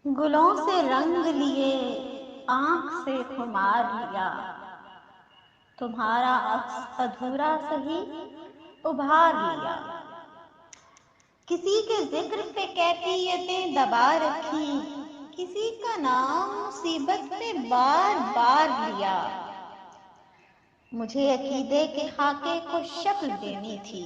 گلوں سے رنگ لیے آنکھ سے خمار لیا، تمہارا عکس ادھورا سہی ابھار لیا۔ کسی کے ذکر پہ کیفیتیں دبا رکھی، کسی کا نام مصیبت پہ بار بار لیا۔ مجھے عقیدے کے خاکے کو شکل دینی تھی،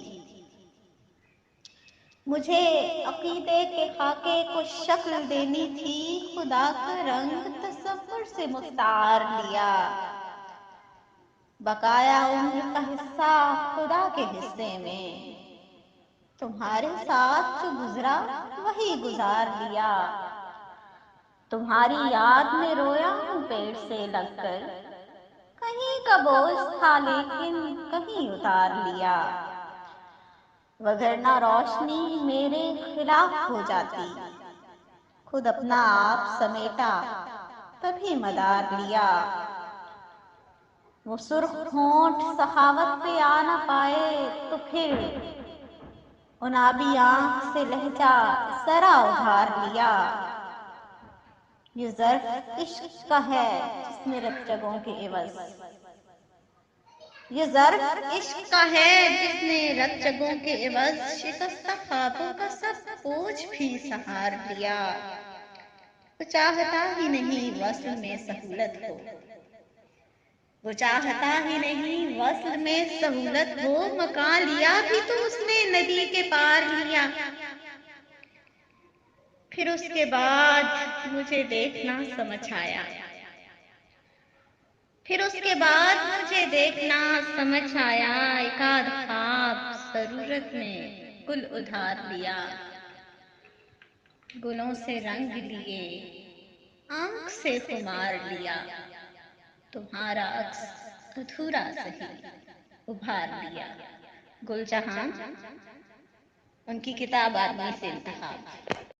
مجھے عقیدے کے خاکے کو شکل دینی تھی، خدا کا رنگ تصور سے مختار لیا۔ بقایا عمر کا حصہ خدا کے حصے میں، تمہارے ساتھ جو گزرا وہی گزار لیا۔ تمہاری یاد میں رویا ہوں پیڑ سے لگ کر، کہیں کا بوجھ تھا لیکن کہیں اتار لیا۔ وگرنہ روشنی میرے خلاف ہو جاتی، خود اپنا آپ سمیٹا تبھی مدار لیا۔ وہ سرخ ہونٹ سخاوت پہ آ نہ پائے تو پھر ان آبی آنکھ سے لہجہ ذرا ادھار لیا۔ یہ ظرف عشق کا ہے جس نے رت جگوں کے عوض، یہ ظرف عشق کا ہے جس نے رت جگوں کے عوض شکستہ خوابوں کا سب بوجھ بھی سہار لیا۔ وہ چاہتا ہی نہیں وصل میں سہولت ہو، وہ چاہتا ہی نہیں وصل میں سہولت ہو، مکان لیا بھی تو اس نے ندی کے پار لیا۔ پھر اس کے بعد مجھے دیکھنا سمجھ آیا، پھر اس کے بعد مجھے دیکھنا سمجھ آیا، ایک آدھ خواب ضرورت میں گل ادھار لیا۔ گلوں سے رنگ لیے آنکھ سے خمار لیا، تمہارا عکس ادھورا سہی ابھار لیا۔ گل جہاں، ان کی کتاب آدمی سے انتخاب۔